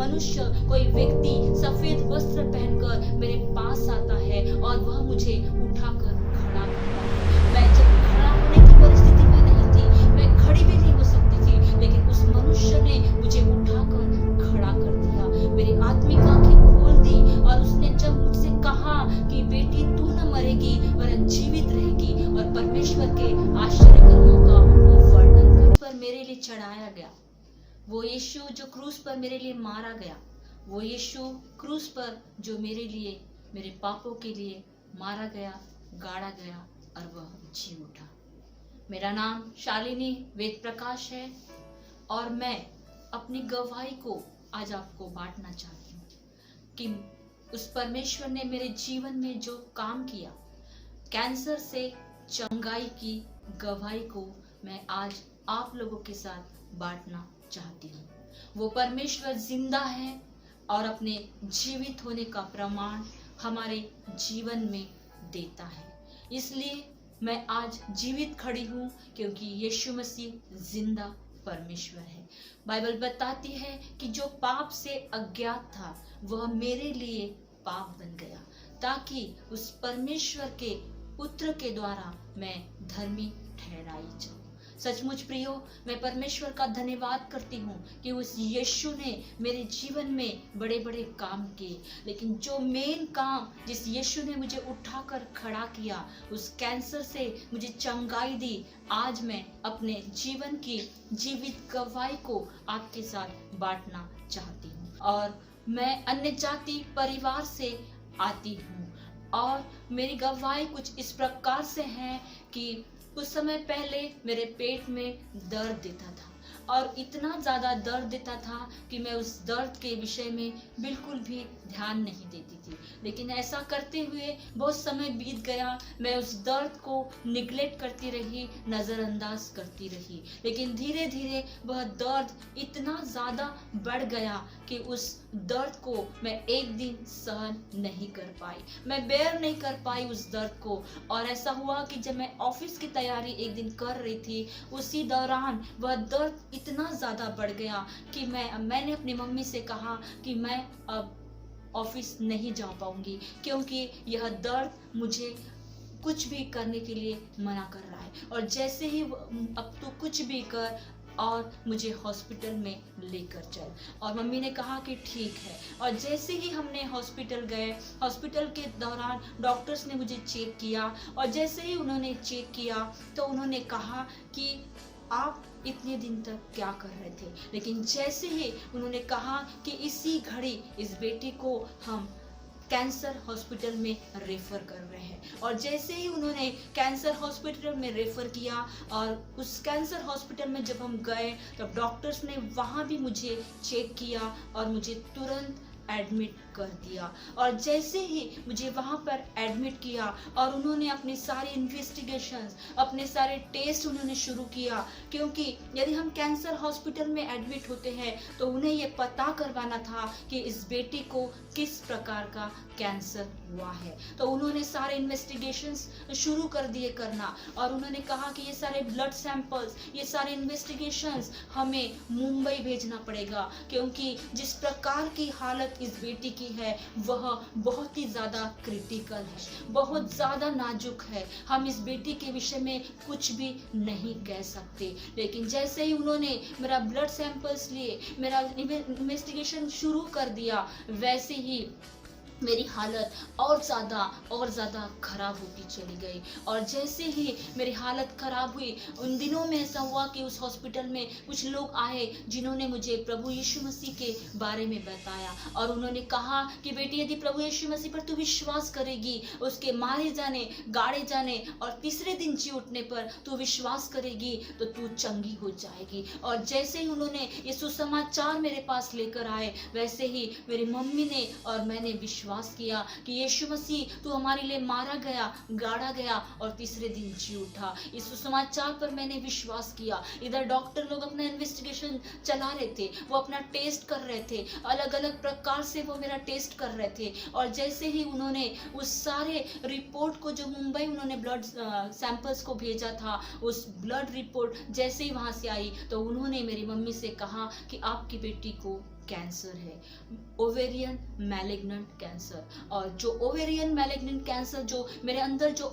मनुष्य, कोई व्यक्ति सफेद वस्त्र पहनकर मेरे पास आता है और वह मुझे उठाकर खड़ा करता है। मैं जब खड़ा होने की परिस्थिति में नहीं थी, मैं खड़ी भी नहीं हो सकती थी, लेकिन उस मनुष्य ने मुझे उठाकर खड़ा कर दिया, मेरी आत्मिक आंखें खोल दी। और उसने जब मुझसे कहा कि बेटी तू न मरेगी वरन जीवित रहेगी और परमेश्वर के आश्चर्य कर्मों का वर्णन करे। पर मेरे लिए चढ़ाया गया वो यीशु जो क्रूस पर मेरे लिए मारा गया, वो यीशु क्रूस पर जो मेरे लिए, मेरे पापों के लिए मारा गया, गाड़ा गया और वह जी उठा। मेरा नाम शालिनी वेद प्रकाश है और मैं अपनी गवाही को आज आपको बांटना चाहती हूँ कि उस परमेश्वर ने मेरे जीवन में जो काम किया, कैंसर से चंगाई की गवाही को मैं आज आप लोगों के साथ बांटना चाहती हूँ। वो परमेश्वर जिंदा है और अपने जीवित होने का प्रमाण हमारे जीवन में देता है। इसलिए मैं आज जीवित खड़ी हूँ क्योंकि यीशु मसीह जिंदा परमेश्वर है। बाइबल बताती है कि जो पाप से अज्ञात था वह मेरे लिए पाप बन गया, ताकि उस परमेश्वर के पुत्र के द्वारा मैं धर्मी ठहराई जाऊं। सचमुच प्रियो, मैं परमेश्वर का धन्यवाद करती हूँ कि उस यीशु ने मेरे जीवन में बड़े बड़े काम किए, लेकिन जो मेन काम जिस यीशु ने मुझे उठाकर खड़ा किया, उस कैंसर से मुझे चंगाई दी, आज मैं अपने जीवन की जीवित गवाही को आपके साथ बांटना चाहती हूँ। और मैं अन्य जाति परिवार से आती हूँ और मेरी गवाही कुछ इस प्रकार से है कि कुछ समय पहले मेरे पेट में दर्द देता था और इतना ज़्यादा दर्द देता था कि मैं उस दर्द के विषय में बिल्कुल भी ध्यान नहीं देती थी। लेकिन ऐसा करते हुए बहुत समय बीत गया, मैं उस दर्द को निगलेक्ट करती रही, नज़रअंदाज करती रही। लेकिन धीरे धीरे वह दर्द इतना ज़्यादा बढ़ गया कि उस दर्द को मैं एक दिन सहन नहीं कर पाई, मैं बेयर नहीं कर पाई उस दर्द को। और ऐसा हुआ कि जब मैं ऑफिस की तैयारी एक दिन कर रही थी, उसी दौरान वह दर्द इतना ज़्यादा बढ़ गया कि मैंने अपनी मम्मी से कहा कि मैं अब ऑफिस नहीं जा पाऊंगी क्योंकि यह दर्द मुझे कुछ भी करने के लिए मना कर रहा है। और जैसे ही अब तो कुछ भी कर और मुझे हॉस्पिटल में लेकर चल। और मम्मी ने कहा कि ठीक है। और जैसे ही हमने हॉस्पिटल गए, हॉस्पिटल के दौरान डॉक्टर्स ने मुझे चेक किया और जैसे ही उन्होंने चेक किया तो उन्होंने कहा कि आप इतने दिन तक क्या कर रहे थे। लेकिन जैसे ही उन्होंने कहा कि इसी घड़ी इस बेटी को हम कैंसर हॉस्पिटल में रेफर कर रहे हैं, और जैसे ही उन्होंने कैंसर हॉस्पिटल में रेफर किया और उस कैंसर हॉस्पिटल में जब हम गए तब डॉक्टर्स ने वहाँ भी मुझे चेक किया और मुझे तुरंत एडमिट कर दिया। और जैसे ही मुझे वहाँ पर एडमिट किया और उन्होंने अपनी सारी इन्वेस्टिगेशंस, अपने सारे टेस्ट उन्होंने शुरू किया, क्योंकि यदि हम कैंसर हॉस्पिटल में एडमिट होते हैं तो उन्हें ये पता करवाना था कि इस बेटी को किस प्रकार का कैंसर हुआ है। तो उन्होंने सारे इन्वेस्टिगेशंस शुरू कर दिए करना और उन्होंने कहा कि ये सारे ब्लड सैंपल्स, ये सारे इन्वेस्टिगेशंस हमें मुंबई भेजना पड़ेगा, क्योंकि जिस प्रकार की हालत इस बेटी की है वह बहुत ही ज़्यादा क्रिटिकल है, बहुत ज़्यादा नाजुक है। हम इस बेटी के विषय में कुछ भी नहीं कह सकते। लेकिन जैसे ही उन्होंने मेरा ब्लड सैंपल्स लिए, मेरा इन्वेस्टिगेशन शुरू कर दिया, वैसे ही मेरी हालत और ज़्यादा खराब होती चली गई। और जैसे ही मेरी हालत खराब हुई, उन दिनों में ऐसा हुआ कि उस हॉस्पिटल में कुछ लोग आए जिन्होंने मुझे प्रभु यीशु मसीह के बारे में बताया और उन्होंने कहा कि बेटी यदि प्रभु यीशु मसीह पर तू विश्वास करेगी, उसके मारे जाने, गाड़े जाने और तीसरे दिन जी उठने पर तू विश्वास करेगी तो तू चंगी हो जाएगी। और जैसे ही उन्होंने ये सुसमाचार मेरे पास लेकर आए, वैसे ही मेरी मम्मी ने और मैंने विश्वास किया कि यीशु मसीह तू हमारे लिए मारा गया, गाड़ा गया और तीसरे दिन जी उठा। इस सुसमाचार पर मैंने विश्वास किया। इधर डॉक्टर लोग अपना इन्वेस्टिगेशन चला रहे थे, वो अपना टेस्ट कर रहे थे, अलग अलग प्रकार से वो मेरा टेस्ट कर रहे थे। और जैसे ही उन्होंने उस सारे रिपोर्ट को, जो मुंबई उन्होंने ब्लड सैंपल्स को भेजा था, उस ब्लड रिपोर्ट जैसे ही वहाँ से आई तो उन्होंने मेरी मम्मी से कहा कि आपकी बेटी को कैंसर है, ओवेरियन मैलिग्नेंट कैंसर। और जो ओवेरियन मैलिग्नेंट कैंसर, जो मेरे अंदर जो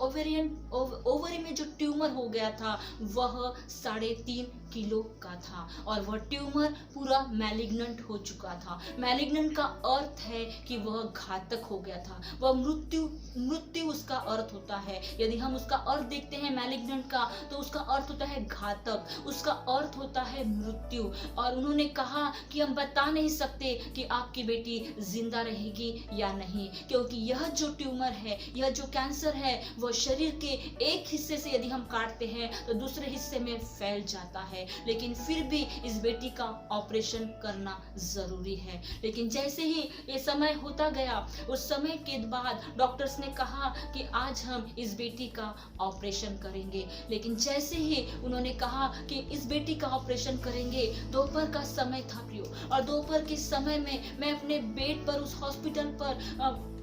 ओवरी में जो ट्यूमर हो गया था, वह 3.5 किलो का था और वह ट्यूमर पूरा मैलिग्नेंट हो चुका था। मैलिग्नेंट का अर्थ है कि वह घातक हो गया था, वह मृत्यु उसका अर्थ होता है। यदि हम उसका अर्थ देखते हैं मैलिग्नेंट का, तो उसका अर्थ होता है घातक, उसका अर्थ होता है मृत्यु। और उन्होंने कहा कि हम बता नहीं सकते कि आपकी बेटी जिंदा रहेगी या नहीं, क्योंकि यह जो ट्यूमर है, यह जो कैंसर है, वह शरीर के एक हिस्से से यदि हम काटते हैं तो दूसरे हिस्से में फैल जाता है। लेकिन फिर भी इस बेटी का ऑपरेशन करना जरूरी है। लेकिन जैसे ही ये समय होता गया, उस समय के बाद डॉक्टर्स ने कहा कि आज हम इस बेटी का ऑपरेशन करेंगे। लेकिन जैसे ही उन्होंने कहा कि इस बेटी का ऑपरेशन करेंगे, दोपहर का समय था प्रियो, और दोपहर के समय में मैं अपने बेड पर उस हॉस्पिटल पर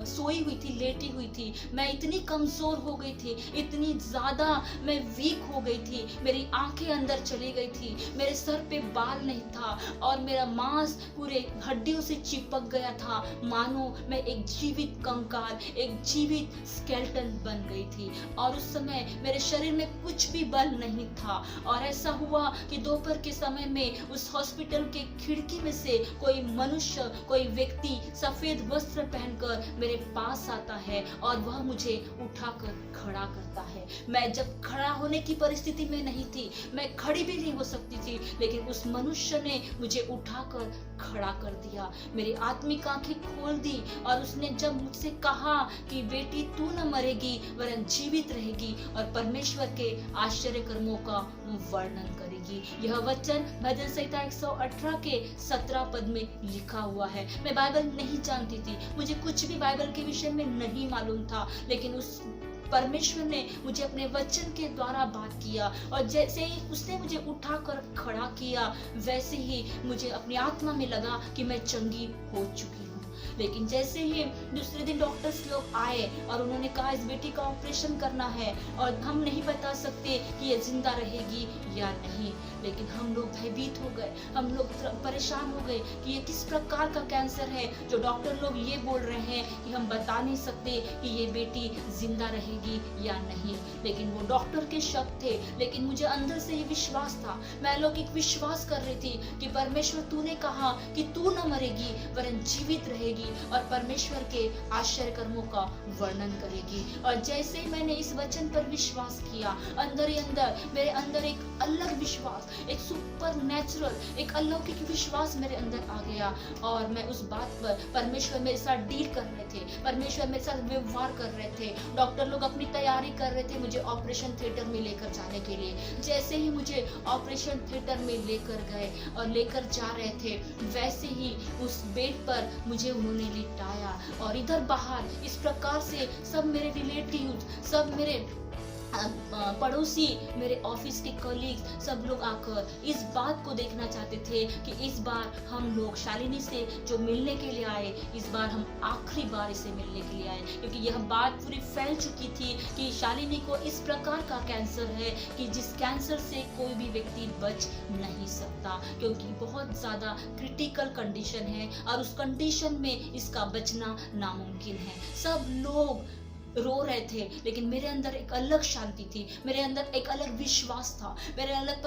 सोई हुई थी, लेटी हुई थी। मैं इतनी कमजोर हो गई थी, इतनी ज्यादा मैं वीक हो गई थी, मेरी आंखें अंदर चली गई थी, मेरे सर पे बाल नहीं था और मेरा मांस पूरे हड्डियों से चिपक गया था, मानो मैं एक जीवित कंकाल, एक जीवित स्केलेटन बन गई थी। और उस समय मेरे शरीर में कुछ भी बल नहीं था। और ऐसा हुआ कि दोपहर के समय में उस हॉस्पिटल के खिड़की में से कोई मनुष्य, कोई व्यक्ति सफेद वस्त्र पहनकर मेरे पास आता है और वह मुझे उठाकर खड़ा करता है। मैं जब खड़ा होने की परिस्थिति में नहीं थी, मैं खड़ी भी नहीं हो सकती थी, लेकिन उस मनुष्य ने मुझे उठाकर खड़ा कर दिया, मेरी आत्मिक आंखें खोल दी। और उसने जब मुझसे कहा कि बेटी तू न मरेगी वरन जीवित रहेगी और परमेश्वर के आश्चर्य कर्मों का वर्णन करेगी। यह वचन भजन संहिता 118 के 17 पद में लिखा हुआ है। मैं बाइबल नहीं जानती थी, मुझे कुछ भी बाइबल के विषय में नहीं मालूम था, लेकिन उस परमेश्वर ने मुझे अपने वचन के द्वारा बात किया। और जैसे ही उसने मुझे उठाकर खड़ा किया, वैसे ही मुझे अपनी आत्मा में लगा कि मैं चंगी हो चुकी हूँ। लेकिन जैसे ही दूसरे दिन डॉक्टर्स लोग आए और उन्होंने कहा इस बेटी का ऑपरेशन करना है और हम नहीं बता सकते कि ये जिंदा रहेगी या नहीं। लेकिन हम लोग भयभीत हो गए, हम लोग परेशान हो गए कि ये किस प्रकार का कैंसर है जो डॉक्टर लोग ये बोल रहे हैं कि हम बता नहीं सकते कि ये बेटी जिंदा रहेगी या नहीं। लेकिन वो डॉक्टर के शब्द थे, लेकिन मुझे अंदर से ये विश्वास था, मैं अलौकिक विश्वास कर रही थी कि परमेश्वर तूने कहा कि तू न मरेगी वरन जीवित रहेगी और परमेश्वर के आश्चर्य कर्मों का वर्णन करेगी। और जैसे ही मैंने इस वचन पर विश्वास किया, अंदर ही अंदर मेरे अंदर एक अलग विश्वास, एक सुपर नेचुरल, एक अलौकिक विश्वास मेरे अंदर आ गया। और मैं उस बात पर, परमेश्वर मेरे साथ डील कर रहे थे, परमेश्वर मेरे साथ व्यवहार कर रहे थे। डॉक्टर लोग अपनी तैयारी कर रहे थे मुझे ऑपरेशन थिएटर में लेकर जाने के लिए। जैसे ही मुझे ऑपरेशन थिएटर में लेकर गए और लेकर जा रहे थे, वैसे ही उस बेड पर मुझे उन्होंने लिटाया और इधर बाहर इस प्रकार से सब मेरे रिलेटिव, सब मेरे पड़ोसी, मेरे ऑफिस के कलीग्स, सब लोग आकर इस बात को देखना चाहते थे कि इस बार हम लोग शालिनी से जो मिलने के लिए आए, इस बार हम आखिरी बार इसे मिलने के लिए आए। क्योंकि यह बात पूरी फैल चुकी थी कि शालिनी को इस प्रकार का कैंसर है कि जिस कैंसर से कोई भी व्यक्ति बच नहीं सकता, क्योंकि बहुत ज़्यादा क्रिटिकल कंडीशन है और उस कंडीशन में इसका बचना नामुमकिन है। सब लोग रो रहे थे, लेकिन मेरे अंदर एक अलग शांति थी, मेरे अंदर एक अलग विश्वास था, मेरे अंदर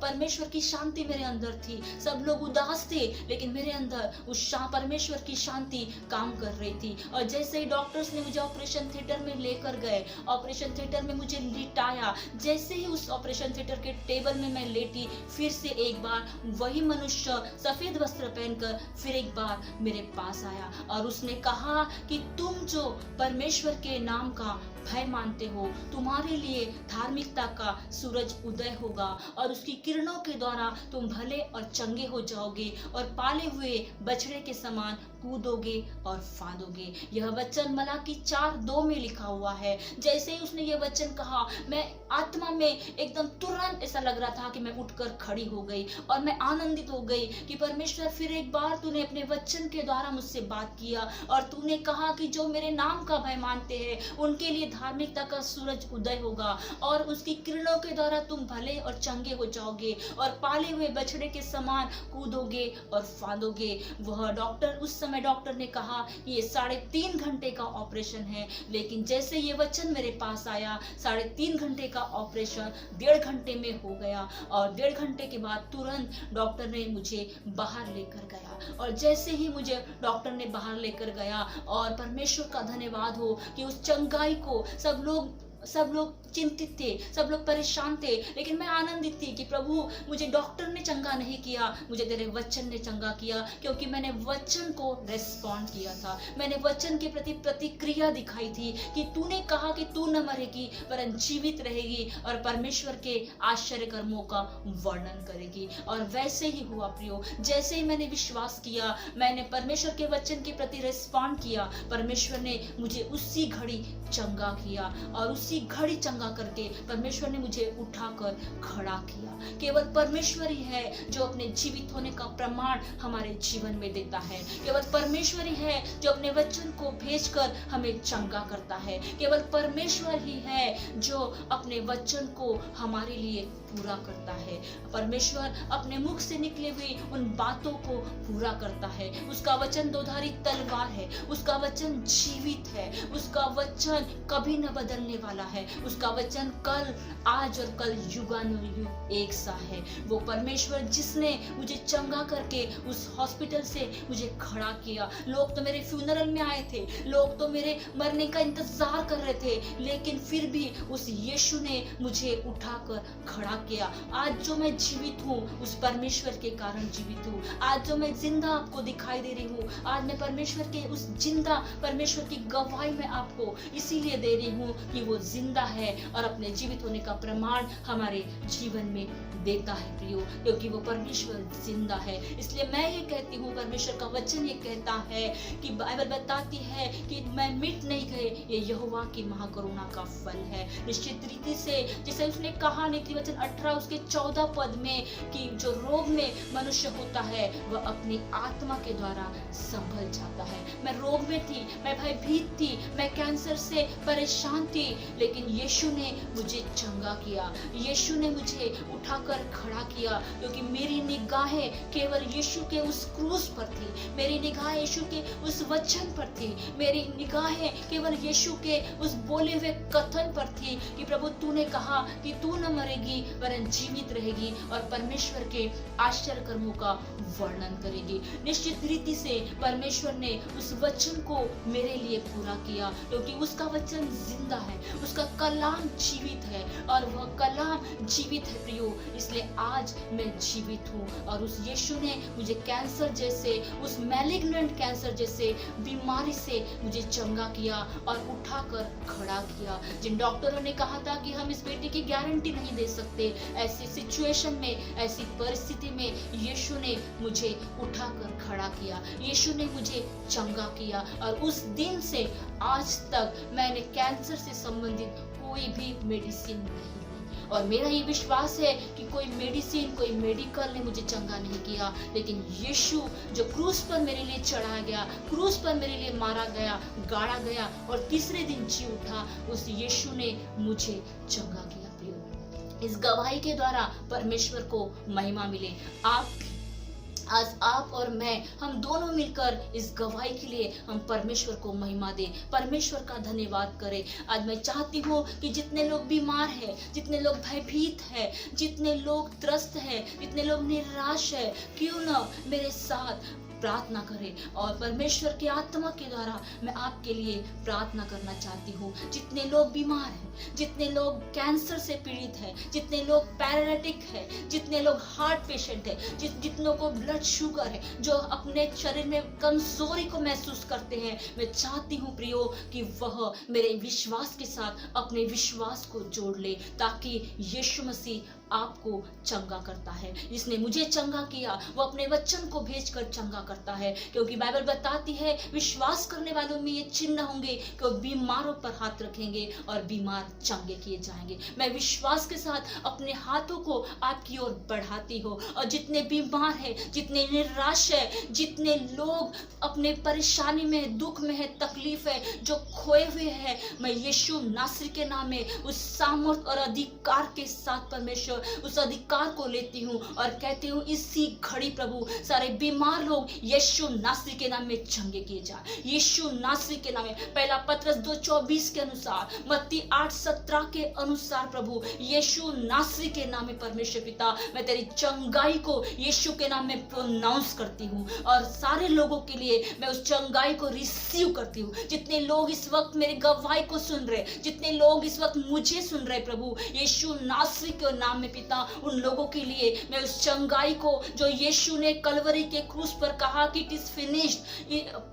परमेश्वर की शांति मेरे अंदर थी। सब लोग उदास थे, लेकिन मेरे अंदर उस परमेश्वर की शांति काम कर रही थी। और जैसे ही डॉक्टर्स ने मुझे ऑपरेशन थिएटर में लेकर गए, ऑपरेशन थिएटर में मुझे लिटाया, जैसे ही उस ऑपरेशन थिएटर के टेबल में मैं लेटी, फिर से एक बार वही मनुष्य सफेद वस्त्र पहनकर फिर एक बार मेरे पास आया और उसने कहा कि तुम जो परमेश्वर के नाम का भय मानते हो, तुम्हारे लिए धार्मिकता का सूरज उदय होगा और उसकी किरणों के द्वारा तुम भले और चंगे हो जाओगे और पाले हुए बछड़े के समान कूदोगे और फांदोगे। यह वचन मलाकी 4:2 में लिखा हुआ है। जैसे ही उसने यह वचन कहा, मैं आत्मा में एकदम तुरंत ऐसा लग रहा था कि मैं उठकर खड़ी हो गई और मैं आनंदित हो गई कि परमेश्वर फिर एक बार तूने अपने वचन के द्वारा मुझसे बात किया और तूने कहा कि जो मेरे नाम का भय मानते हैं उनके लिए धार्मिकता का सूरज उदय होगा और उसकी किरणों के द्वारा तुम भले और चंगे हो जाओगे और पाले हुए बछड़े के समान कूदोगे और फांदोगे। वह डॉक्टर, उस समय डॉक्टर ने कहा ये 3.5 घंटे का ऑपरेशन है, लेकिन जैसे ये वचन मेरे पास आया 3.5 घंटे का ऑपरेशन 1.5 घंटे में हो गया और 1.5 घंटे के बाद तुरंत डॉक्टर ने मुझे बाहर लेकर गया। और जैसे ही मुझे डॉक्टर ने बाहर लेकर गया, और परमेश्वर का धन्यवाद हो कि उस चंगाई को सब लोग चिंतित थे, सब लोग परेशान थे, लेकिन मैं आनंदित थी कि प्रभु मुझे डॉक्टर ने चंगा नहीं किया, मुझे तेरे वचन ने चंगा किया, क्योंकि मैंने वचन को रेस्पॉन्ड किया था। मैंने वचन के प्रति प्रतिक्रिया दिखाई थी कि तूने कहा कि तू न मरेगी वरन जीवित रहेगी और परमेश्वर के आश्चर्य कर्मों का वर्णन करेगी। और वैसे ही हुआ प्रियो, जैसे ही मैंने विश्वास किया, मैंने परमेश्वर के वचन के प्रति रेस्पॉन्ड किया, परमेश्वर ने मुझे उसी घड़ी चंगा किया और उसी घड़ी चंगा करके परमेश्वर ने मुझे उठाकर खड़ा किया। केवल परमेश्वर ही है जो अपने जीवित होने का प्रमाण हमारे जीवन में देता है। केवल परमेश्वर ही है जो अपने वचन को भेजकर हमें चंगा करता है। केवल परमेश्वर ही है जो अपने वचन को हमारे लिए पूरा करता है। परमेश्वर अपने मुख से निकले हुए उन बातों को पूरा करता है। उसका वचन दोधारी तलवार है, उसका वचन जीवित है, उसका वचन कभी न बदलने वाला है, उसका वचन कल, आज और कल युगानुयुग एक सा है। वो परमेश्वर जिसने मुझे चंगा करके उस हॉस्पिटल से मुझे खड़ा किया। लोग तो मेरे फ्यूनरल में आए थे, लोग तो मेरे मरने का इंतजार कर रहे थे, लेकिन फिर भी उस यीशु ने मुझे उठाकर खड़ा किया। आज जो मैं जीवित हूँ उस परमेश्वर के कारण जीवित हूँ। आज जो मैं जिंदा आपको दिखाई दे रही हूँ, आज मैं परमेश्वर के उस जिंदा परमेश्वर की गवाही में आपको इसीलिए दे रही हूँ कि वो जिंदा है और अपने जीवित होने का प्रमाण हमारे जीवन में देता है प्रियो, क्योंकि वो परमेश्वर जिंदा है। इसलिए मैं ये कहती हूँ, परमेश्वर का वचन ये कहता है कि बाइबल बताती है कि मैं मिट नहीं गए, ये यहोवा की महाकरुणा का फल है। निश्चित रीति से जैसे उसने कहा नीति वचन 18 उसके 14 पद में कि जो रोग में मनुष्य होता है वह अपनी आत्मा के द्वारा संभल जाता है। मैं रोग में थी, मैं भयभीत थी, मैं कैंसर से परेशान थी, लेकिन यीशु ने मुझे चंगा किया, यीशु ने मुझे उठाकर खड़ा किया, क्योंकि मेरी निगाहें केवल यीशु के उस क्रूस पर थी, मेरी निगाहें यीशु के उस वचन पर थी, मेरी निगाहें केवल यीशु के उस बोले हुए कथन पर थी कि प्रभु तूने कहा कि तू न मरेगी वरन जीवित रहेगी और परमेश्वर के आश्चर्य कर्मों का वर्णन करेगी। निश्चित रीति से परमेश्वर ने उस वचन को मेरे लिए पूरा किया, क्योंकि उसका वचन जिंदा है, उसका कलाम जीवित है और वह कलाम जीवित है प्रियो। इसलिए आज मैं जीवित हूँ और उस यीशु ने मुझे कैंसर जैसे, उस मैलिग्नेंट कैंसर जैसे बीमारी से मुझे चंगा किया और उठाकर खड़ा किया। जिन डॉक्टरों ने कहा था कि हम इस बेटे की गारंटी नहीं दे सकते, ऐसी सिचुएशन में, ऐसी परिस्थिति में यीशु ने मुझे उठाकर खड़ा किया, यीशु ने मुझे चंगा किया और उस दिन से आज तक मैंने कैंसर से संबंधित कोई भी मेडिसिन नहीं ली। और मेरा ये विश्वास है कि कोई मेडिसिन, कोई मेडिकल ने मुझे चंगा नहीं किया, लेकिन यीशु जो क्रूस पर मेरे लिए चढ़ाया गया, क्रूस पर मेरे लिए मारा गया, गाड़ा गया और तीसरे दिन जी उठा, उस यीशु ने मुझे चंगा किया प्रियो। इस गवाही के द्वारा परमेश्वर को महिमा मिले। आज आप और मैं, हम दोनों मिलकर इस गवाही के लिए हम परमेश्वर को महिमा दें, परमेश्वर का धन्यवाद करें। आज मैं चाहती हूँ कि जितने लोग बीमार हैं, जितने लोग भयभीत हैं, जितने लोग त्रस्त हैं, जितने लोग निराश हैं, क्यों न मेरे साथ प्रार्थना करें और परमेश्वर की आत्मा के द्वारा मैं आपके लिए प्रार्थना करना चाहती हूँ। जितने लोग बीमार हैं, जितने लोग कैंसर से पीड़ित हैं, जितने लोग पैरालिटिक हैं, जितने लोग हार्ट पेशेंट हैं, जितनों को ब्लड शुगर है, जो अपने शरीर में कमजोरी को महसूस करते हैं, मैं चाहती हूँ प्रियो कि वह मेरे विश्वास के साथ अपने विश्वास को जोड़ ले, ताकि यीशु मसीह आपको चंगा करता है। जिसने मुझे चंगा किया वो अपने वचन को भेजकर चंगा करता है, क्योंकि बाइबल बताती है विश्वास करने वालों में ये चिन्ह होंगे कि वो बीमारों पर हाथ रखेंगे और बीमार चंगे किए जाएंगे। मैं विश्वास के साथ अपने हाथों को आपकी ओर बढ़ाती हूँ, और जितने बीमार हैं, जितने निराश है, जितने लोग अपने परेशानी में, दुख में है, तकलीफ है, जो खोए हुए हैं, मैं यीशु नासरी के नाम में उस सामर्थ और अधिकार के साथ परमेश्वर उस अधिकार को लेती हूँ और कहती हूँ इसी घड़ी प्रभु सारे बीमार लोग यीशु नासरी के नाम में चंगे किए जाए। यीशु नासरी के नाम में पहला पतरस 2:24 के अनुसार, मत्ती 8:17 के अनुसार प्रभु यीशु नासरी के नाम में परमेश्वर पिता मैं तेरी चंगाई को यीशु के नाम में प्रोनाउंस करती हूँ, और सारे लोगों के लिए मैं उस चंगाई को रिसीव करती हूँ। जितने लोग इस वक्त मेरे गवाही को सुन रहे, जितने लोग इस वक्त मुझे सुन रहे प्रभु यीशु नासरी के नाम में पिता, उन लोगों के लिए मैं उस चंगाई को जो यीशु ने कलवरी के क्रूस पर कहा कि इट इज फिनिश्ड,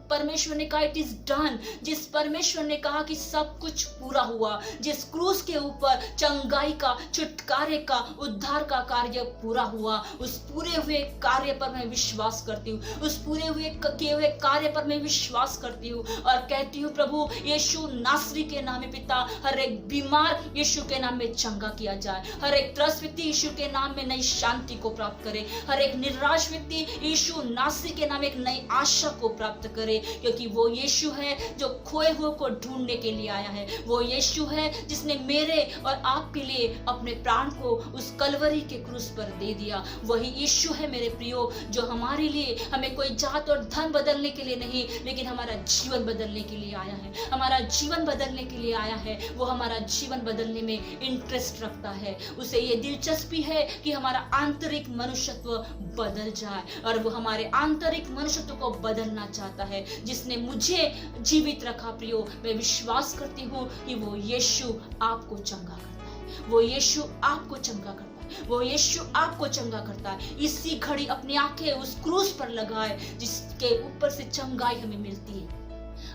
परमेश्वर ने कहा इट इज डन, जिस परमेश्वर ने कहा कि सब कुछ पूरा हुआ, जिस क्रूस के ऊपर चंगाई का, छुटकारे का, उद्धार का कार्य पूरा हुआ, उस पूरे हुए कार्य पर मैं विश्वास करती हूँ, उस पूरे हुए किए हुए कार्य पर मैं विश्वास करती हूँ और कहती हूँ प्रभु यीशु नासरी के नाम में पिता हर एक बीमार यीशु के नाम में चंगा किया जाए, हर एक त्रस्त व्यक्ति यीशु के नाम में नई शांति को प्राप्त करे, हर एक निराश व्यक्ति यीशु नासरी के नाम एक नई आशा को प्राप्त करे, क्योंकि वो यीशु है जो खोए हुए को ढूंढने के लिए आया है, वो यीशु है जिसने मेरे और आपके लिए अपने प्राण को उस कलवरी के क्रूस पर दे दिया। वही यीशु है मेरे प्रियो जो हमारे लिए, हमें कोई जात और धन बदलने के लिए नहीं, लेकिन हमारा जीवन बदलने के लिए आया है, हमारा जीवन बदलने के लिए आया है। वो हमारा जीवन बदलने में इंटरेस्ट रखता है, उसे ये दिलचस्पी है कि हमारा आंतरिक मनुष्यत्व बदल जाए, और वो हमारे आंतरिक मनुष्यत्व को बदलना चाहता है। जिसने मुझे जीवित रखा प्रियो, मैं विश्वास करती हूँ कि वो यीशु आपको चंगा करता है, वो यीशु आपको चंगा करता है, वो यीशु आपको चंगा करता है। इसी घड़ी अपनी आंखें उस क्रूस पर लगाए जिसके ऊपर से चंगाई हमें मिलती है,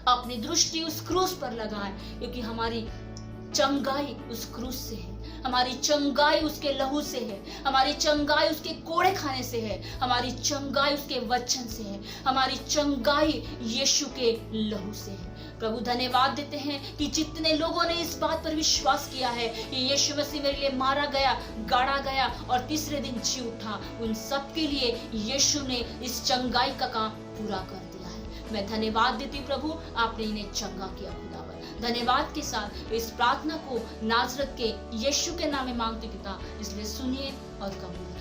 अपनी दृष्टि उस क्रूस पर लगाए, क्योंकि हमारी चंगाई उस क्रूस से है, हमारी चंगाई उसके लहू से है, हमारी चंगाई उसके कोड़े खाने से है, हमारी चंगाई उसके वचन से है, हमारी चंगाई यीशु के लहू से है। प्रभु धन्यवाद देते हैं कि जितने लोगों ने इस बात पर विश्वास किया है कि यीशु मसीह मेरे लिए मारा गया, गाड़ा गया और तीसरे दिन जी उठा, उन सब के लिए यीशु ने इस चंगाई का काम पूरा कर दिया है। मैं धन्यवाद देती प्रभु, आपने इन्हें चंगा किया खुदावन। धन्यवाद के साथ इस प्रार्थना को नाजरत के यीशु के नाम में मांगती पिता, इसलिए सुनिए और कबूल